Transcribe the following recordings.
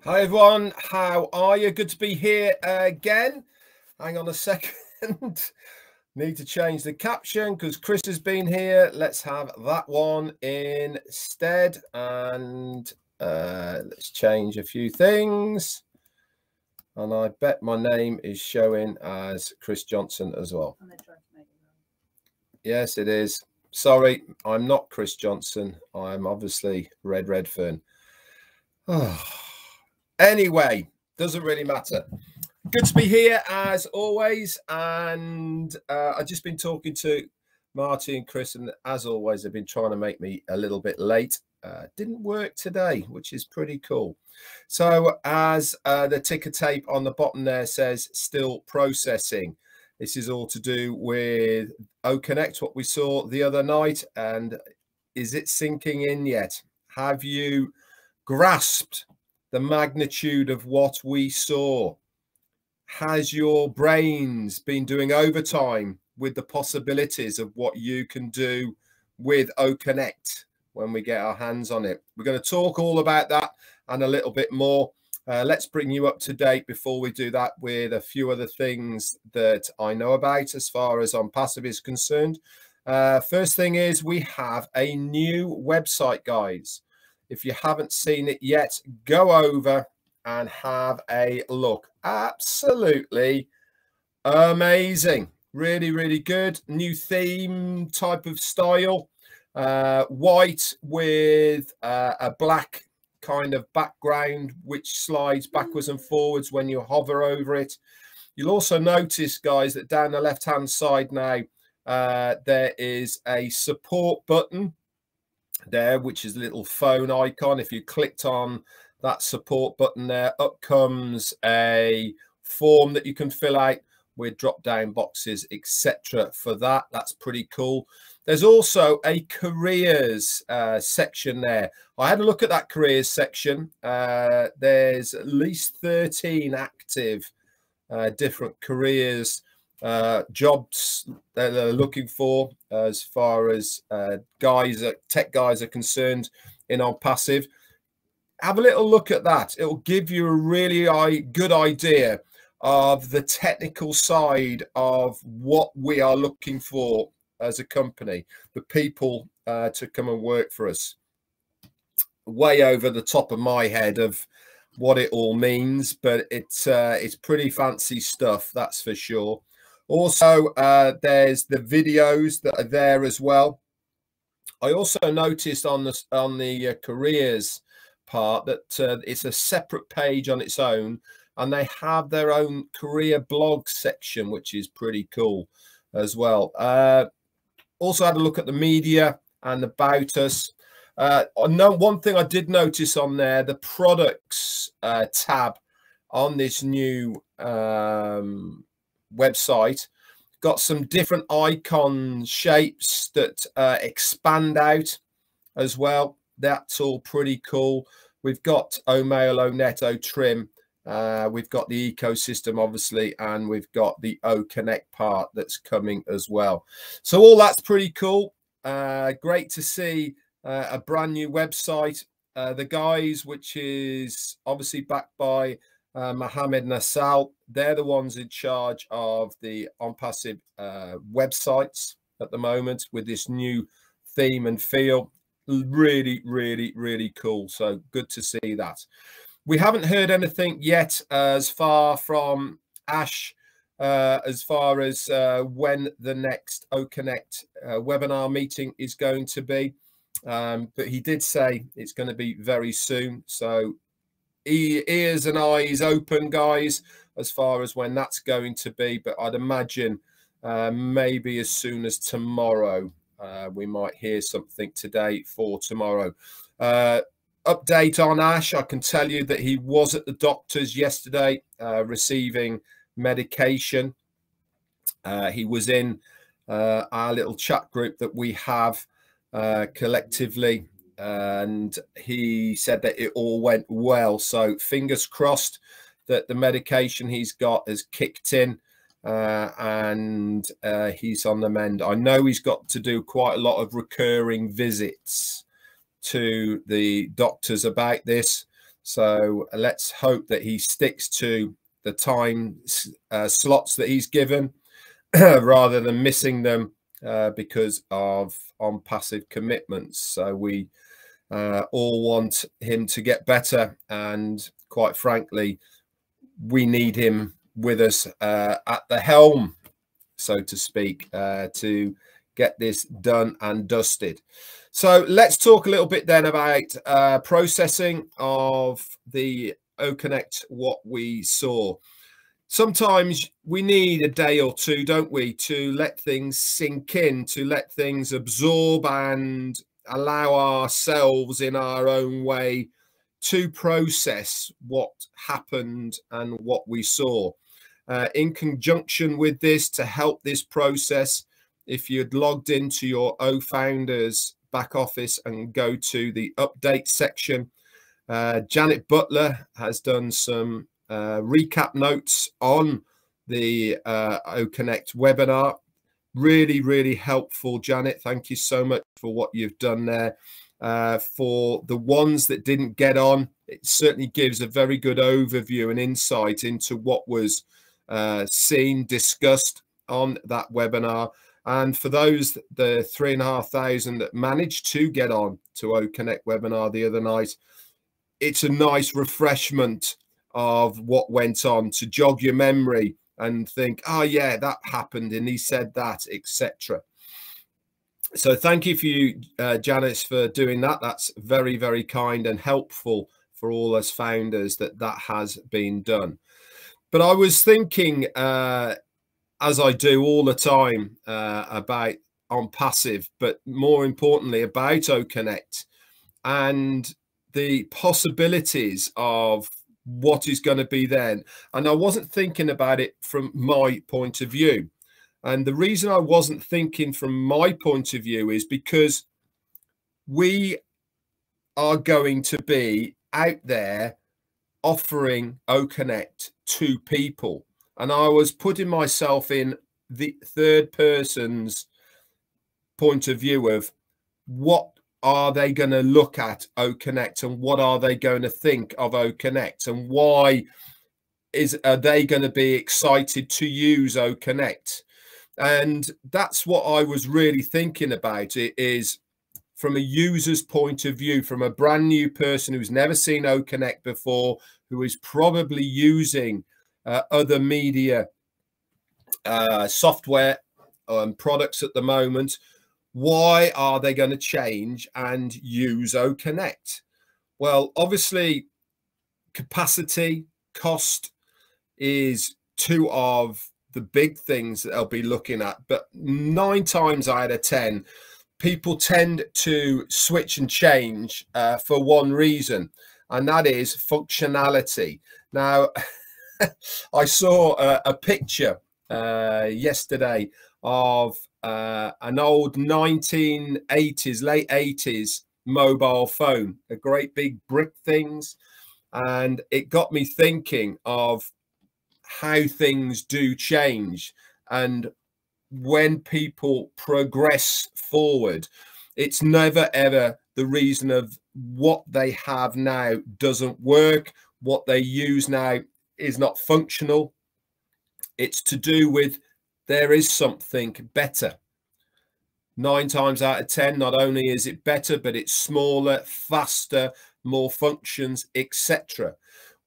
Hi everyone, how are you? Good to be here again. Hang on a second. Need to change the caption because Chris has been here. Let's have that one instead. And let's change a few things. And I bet my name is showing as Chris Johnson as well. Yes, it is. Sorry, I'm not Chris Johnson. I'm obviously Red Redfern. Oh. Anyway, doesn't really matter. Good to be here as always. And I've just been talking to Marty and Chris, and as always, they've been trying to make me a little bit late. Didn't work today, which is pretty cool. So as the ticker tape on the bottom there says, still processing. This is all to do with O-Connect, what we saw the other night. And is it sinking in yet? Have you grasped the magnitude of what we saw? Has your brains been doing overtime with the possibilities of what you can do with O-Connect when we get our hands on it? We're going to talk all about that and a little bit more. Let's bring you up to date before we do that with a few other things that I know about as far as OnPassive is concerned. First thing is we have a new website, guys. If you haven't seen it yet, go over and have a look. Absolutely amazing. Really, really good. New theme type of style. White with a black kind of background, which slides backwards and forwards when you hover over it. You'll also notice, guys, that down the left-hand side now, there is a support button there, which is a little phone icon. If you clicked on that support button there, up comes a form that you can fill out with drop down boxes, etc. for that. That's pretty cool. There's also a careers section there. I had a look at that careers section. There's at least 13 active different careers jobs that they're looking for as far as tech guys are concerned in OnPassive. Have a little look at that. It will give you a really good idea of the technical side of what we are looking for as a company, the people to come and work for us. Way over the top of my head of what it all means, but it's pretty fancy stuff, that's for sure. Also, there's the videos that are there as well. I also noticed on the careers part that it's a separate page on its own, and they have their own career blog section, which is pretty cool as well. Also had a look at the media and about us. One thing I did notice on there, the products tab on this new website got some different icon shapes that expand out as well. That's all pretty cool. We've got O-Mail, O-Net, O-Trim. We've got the ecosystem, obviously, and we've got the O-Connect part that's coming as well. So all that's pretty cool. Great to see a brand new website. The guys, which is obviously backed by Mohammed Nassal, they're the ones in charge of the OnPassive websites at the moment with this new theme and feel. Really, really, really cool. So good to see that. We haven't heard anything yet as far from Ash as far as when the next O-Connect webinar meeting is going to be. But he did say it's going to be very soon. So ears and eyes open, guys, as far as when that's going to be. But I'd imagine maybe as soon as tomorrow. We might hear something today for tomorrow. Update on Ash. I can tell you that he was at the doctor's yesterday receiving medication. He was in our little chat group that we have collectively, and he said that it all went well. So fingers crossed that the medication he's got has kicked in and he's on the mend. I know he's got to do quite a lot of recurring visits to the doctors about this. So let's hope that he sticks to the time slots that he's given rather than missing them because of OnPassive commitments. So we all want him to get better, and quite frankly, we need him with us at the helm, so to speak, to get this done and dusted. So let's talk a little bit then about processing of the O-Connect, what we saw. Sometimes we need a day or two, don't we, to let things sink in, to let things absorb and allow ourselves in our own way to process what happened and what we saw. In conjunction with this, to help this process, if you'd logged into your O-Founders back office and go to the update section, Janet Butler has done some recap notes on the O-Connect webinar. Really helpful, Janet. Thank you so much for what you've done there. For the ones that didn't get on, it certainly gives a very good overview and insight into what was seen, discussed on that webinar. And for those, the 3,500 that managed to get on to O-Connect webinar the other night, it's a nice refreshment of what went on to jog your memory and think, oh yeah, that happened and he said that, etc. So thank you for you, Janice, for doing that. That's very kind and helpful for all us founders that has been done. But I was thinking, as I do all the time, about OnPassive, but more importantly about O-Connect and the possibilities of what is going to be then. And I wasn't thinking about it from my point of view. And the reason I wasn't thinking from my point of view is because we are going to be out there offering O-Connect to people. And I was putting myself in the third person's point of view of what are they going to look at O-Connect and what are they going to think of O-Connect and why are they going to be excited to use O-Connect. And that's what I was really thinking about. It is from a user's point of view, from a brand new person who's never seen O-Connect before, who is probably using other media software and products at the moment. Why are they going to change and use O-Connect? Well, obviously, capacity, cost is two of the big things that they'll be looking at. But 9 times out of 10, people tend to switch and change for one reason, and that is functionality. Now, I saw a picture yesterday of an old 1980s, late 80s mobile phone, a great big brick things. And it got me thinking of how things do change. And when people progress forward, it's never ever the reason of what they have now doesn't work. What they use now is not functional. It's to do with there is something better. 9 times out of 10, not only is it better, but it's smaller, faster, more functions, etc.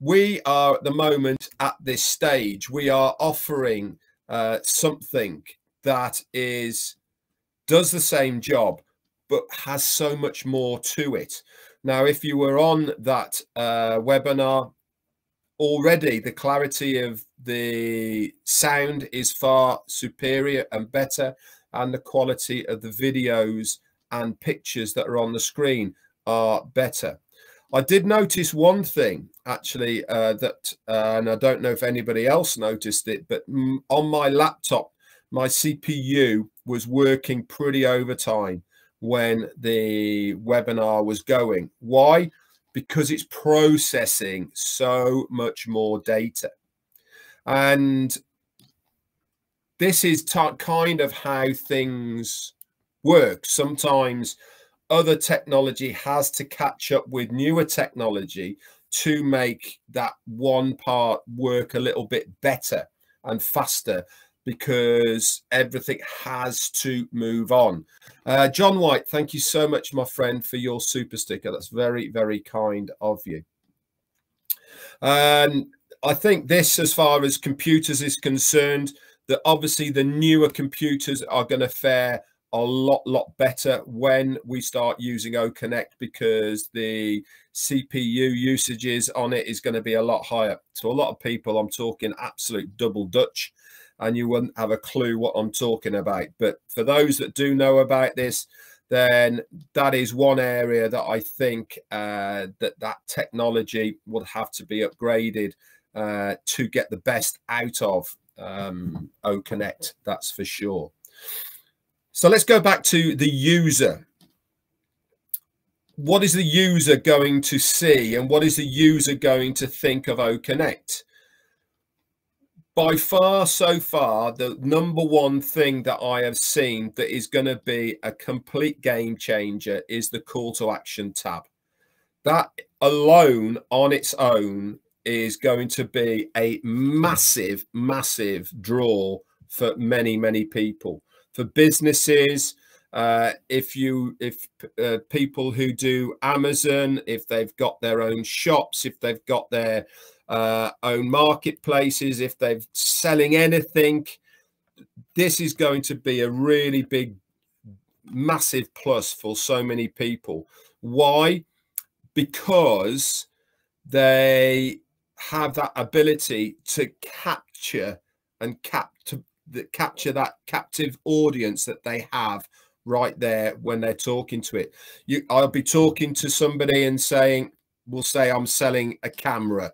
We are at the moment at this stage, we are offering something that does the same job, but has so much more to it. Now, if you were on that webinar, already the clarity of the sound is far superior and better, and the quality of the videos and pictures that are on the screen are better. I did notice one thing actually and I don't know if anybody else noticed it, but on my laptop, my CPU was working pretty overtime when the webinar was going. Why? Because it's processing so much more data. And this is kind of how things work. Sometimes other technology has to catch up with newer technology to make that one part work a little bit better and faster, because everything has to move on. John White, thank you so much, my friend, for your super sticker. That's very, very kind of you. I think this, as far as computers is concerned, that obviously the newer computers are going to fare a lot better when we start using O-Connect, because the CPU usages on it is going to be a lot higher. So a lot of people, I'm talking absolute double Dutch, and you wouldn't have a clue what I'm talking about. But for those that do know about this, then that is one area that I think that technology would have to be upgraded to get the best out of O-Connect, that's for sure. So let's go back to the user. What is the user going to see, and what is the user going to think of O-Connect? By far, so far, the number one thing that I have seen that is going to be a complete game changer is the call to action tab. That alone on its own is going to be a massive, massive draw for many, many people. For businesses, if people who do Amazon, if they've got their own shops, if they've got their own marketplaces, if they're selling anything, this is going to be a really big, massive plus for so many people. Why? Because they have that ability to capture and capture that captive audience that they have right there when they're talking to it. I'll be talking to somebody and saying, we'll say I'm selling a camera.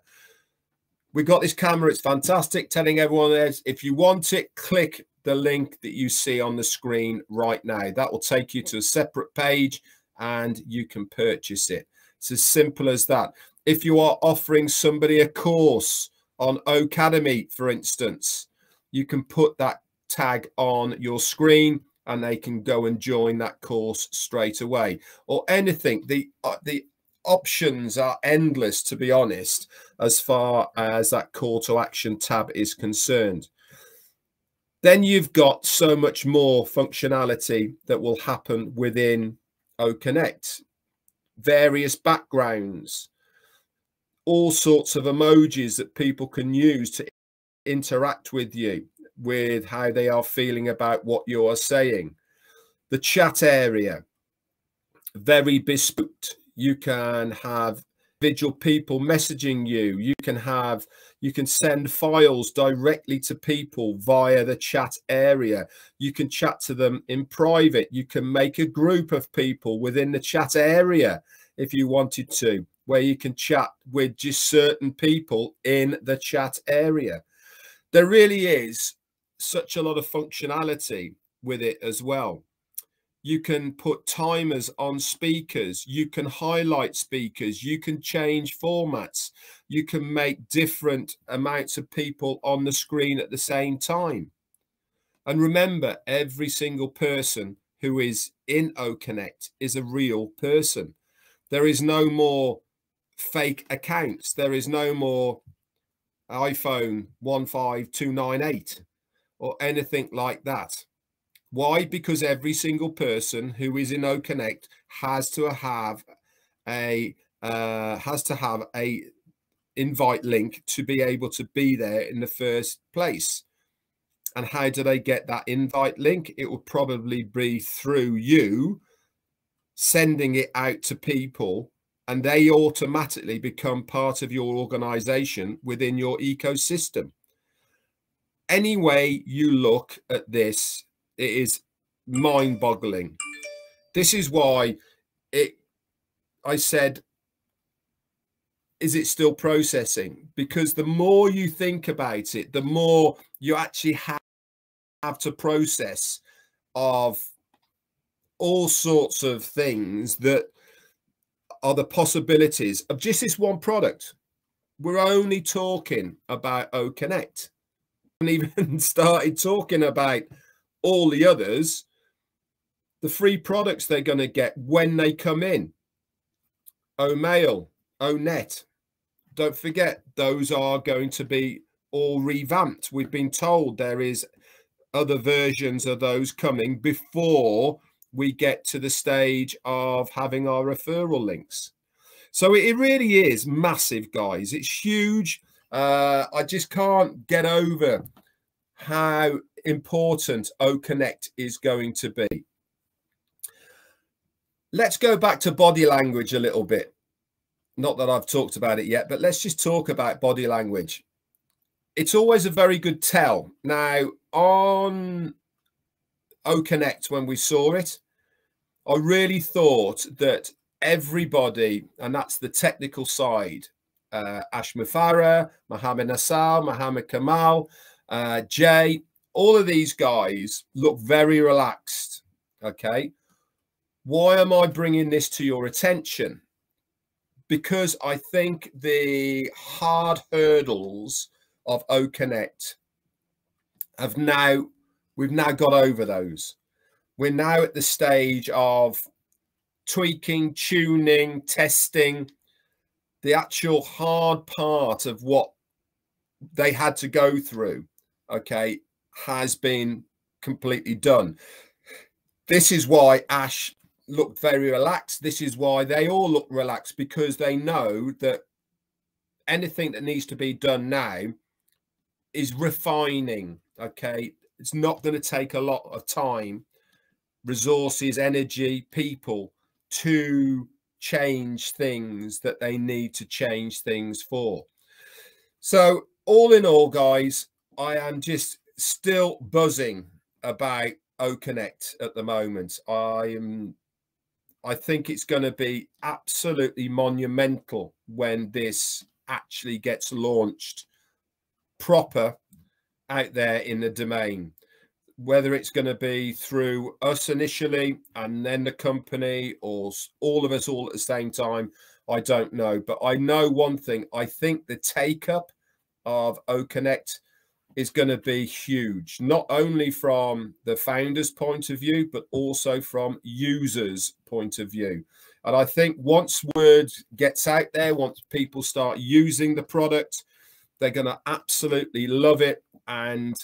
We got this camera, it's fantastic, telling everyone else, if you want it, click the link that you see on the screen right now. That will take you to a separate page and you can purchase it. It's as simple as that. If you are offering somebody a course on O-Cademy, for instance, you can put that tag on your screen and they can go and join that course straight away, or anything. The options are endless, to be honest, as far as that call to action tab is concerned. Then you've got so much more functionality that will happen within O-Connect. Various backgrounds, all sorts of emojis that people can use to interact with you, with how they are feeling about what you are saying. The chat area, very bespoke. You can have individual people messaging you. You can send files directly to people via the chat area. You can chat to them in private. You can make a group of people within the chat area if you wanted to, where you can chat with just certain people in the chat area. There really is such a lot of functionality with it as well. You can put timers on speakers. You can highlight speakers. You can change formats. You can make different amounts of people on the screen at the same time. And remember, every single person who is in O-Connect is a real person. There is no more fake accounts. There is no more iPhone 15298 or anything like that. Why? Because every single person who is in O-Connect has to have a invite link to be able to be there in the first place. And how do they get that invite link? It will probably be through you sending it out to people, and they automatically become part of your organization within your ecosystem. Any way you look at this, it is mind-boggling. This is why I said, is it still processing? Because the more you think about it, the more you actually have to process of all sorts of things that are the possibilities of just this one product. We're only talking about O-Connect. And even started talking about all the others, the free products they're going to get when they come in. O-Mail, O-Net, don't forget, those are going to be all revamped. We've been told there is other versions of those coming before we get to the stage of having our referral links. So it really is massive, guys. It's huge. I just can't get over how important O-Connect is going to be. Let's go back to body language a little bit. Not that I've talked about it yet, but let's just talk about body language. It's always a very good tell. Now, on O-Connect, when we saw it, I really thought that everybody, and that's the technical side, Ash Mufareh, Mohammed Nassal, Mohammed Kamal, Jay, all of these guys look very relaxed. Okay. Why am I bringing this to your attention? Because I think the hard hurdles of O-Connect we've now got over those. We're now at the stage of tweaking, tuning, testing. The actual hard part of what they had to go through, okay, has been completely done. This is why Ash looked very relaxed. This is why they all look relaxed, because they know that anything that needs to be done now is refining. Okay, it's not going to take a lot of time, resources, energy, people to change things that they need to change things for. So all in all, guys, I am just still buzzing about O-Connect at the moment. I think it's going to be absolutely monumental when this actually gets launched proper out there in the domain. Whether it's going to be through us initially and then the company, or all of us all at the same time, I don't know. But I know one thing. I think the take-up of O-Connect is going to be huge, not only from the founder's point of view, but also from users' point of view. And I think once word gets out there, once people start using the product, they're going to absolutely love it. And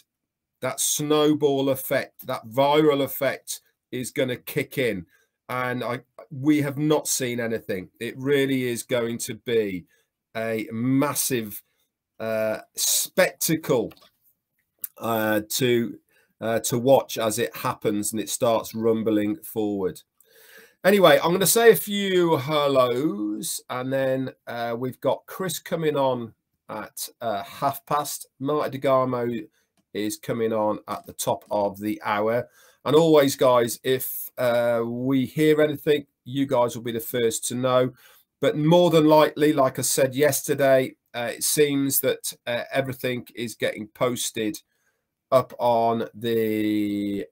that snowball effect, that viral effect is going to kick in. And we have not seen anything. It really is going to be a massive spectacle to watch as it happens and it starts rumbling forward. Anyway, I'm going to say a few hellos, and then we've got Chris coming on at past. Marty DeGarmo is coming on at the top of the hour. And always, guys, if we hear anything, you guys will be the first to know. But more than likely, like I said yesterday, it seems that everything is getting posted up on the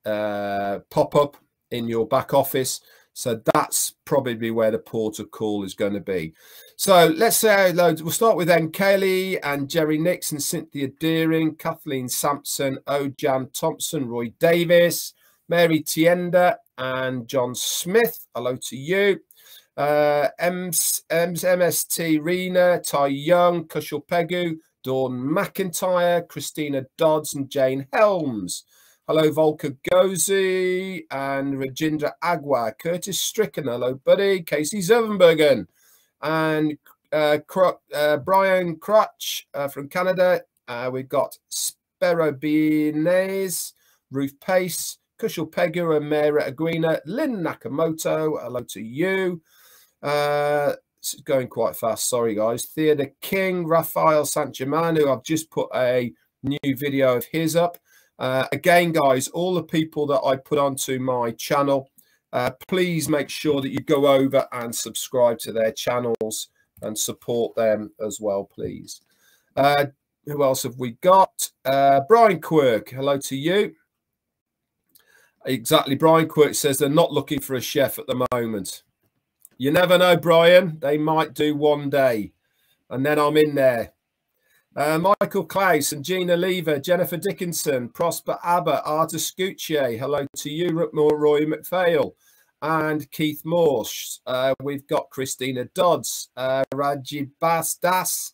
pop-up in your back office. So that's probably where the port of call is going to be. So let's say hello. We'll start with Kelly and Jerry Nixon, Cynthia Deering, Kathleen Sampson, Ojan Thompson, Roy Davis, Mary Tienda, and John Smith. Hello to you. MST Rena, Ty Young, Kushal Pegu, Dawn McIntyre, Christina Dodds, and Jane Helms. Hello, Volker Gozi and Rajindra Agwa, Curtis Stricken. Hello, buddy. Casey Zervenbergen and Brian Crutch from Canada. We've got Spero Binez, Ruth Pace, Kushal Pegu, and Mera Aguina, Lynn Nakamoto. Hello to you. This is going quite fast. Sorry, guys. Theodore King, Raphael Saint-Germain, who I've just put a new video of his up. Again, guys, all the people that I put onto my channel, please make sure that you go over and subscribe to their channels and support them as well, please. Who else have we got? Brian Quirk, hello to you. Exactly, Brian Quirk says they're not looking for a chef at the moment. You never know, Brian. They might do one day, and then I'm in there. Michael Klaus and Gina Lever, Jennifer Dickinson, Prosper Abba, Arta Scucci. Hello to you, Roy McPhail. and Keith Morse. We've got Christina Dodds, Raji Basdas,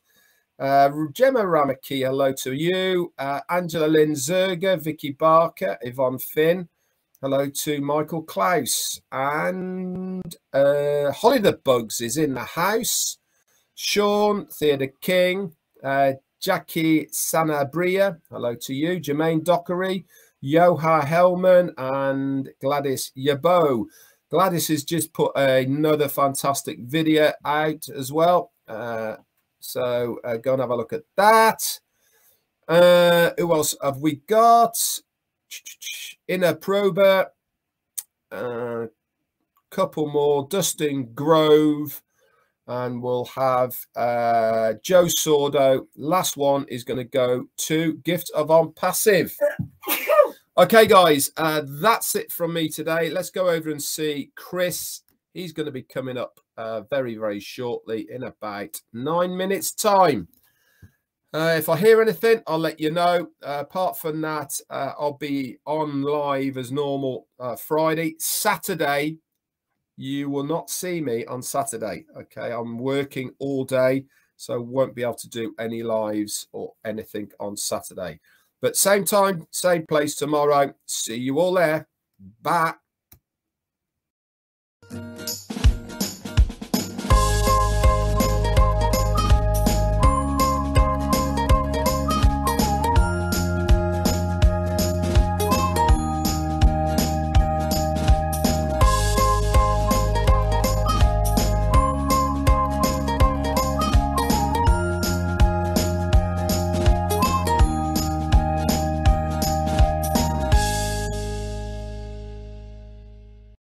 Gemma Ramaki, hello to you. Angela Lynn Zerger, Vicky Barker, Yvonne Finn, hello to Michael Klaus. And Holly the Bugs is in the house. Sean, Theodore King, Jackie Sanabria, hello to you. Jermaine Dockery, Yoha Hellman, and Gladys Yabo. Gladys has just put another fantastic video out as well. So go and have a look at that. Who else have we got? Inner Prober. Couple more. Dustin Grove. And we'll have Joe Sordo. Last one is going to go to Gift of OnPassive. Okay, guys, that's it from me today. Let's go over and see Chris. He's going to be coming up very, very shortly in about 9 minutes' time. If I hear anything, I'll let you know. Apart from that, I'll be on live as normal Friday. Saturday, you will not see me on Saturday. Okay, I'm working all day, so won't be able to do any lives or anything on Saturday. But same time, same place tomorrow. See you all there. Bye.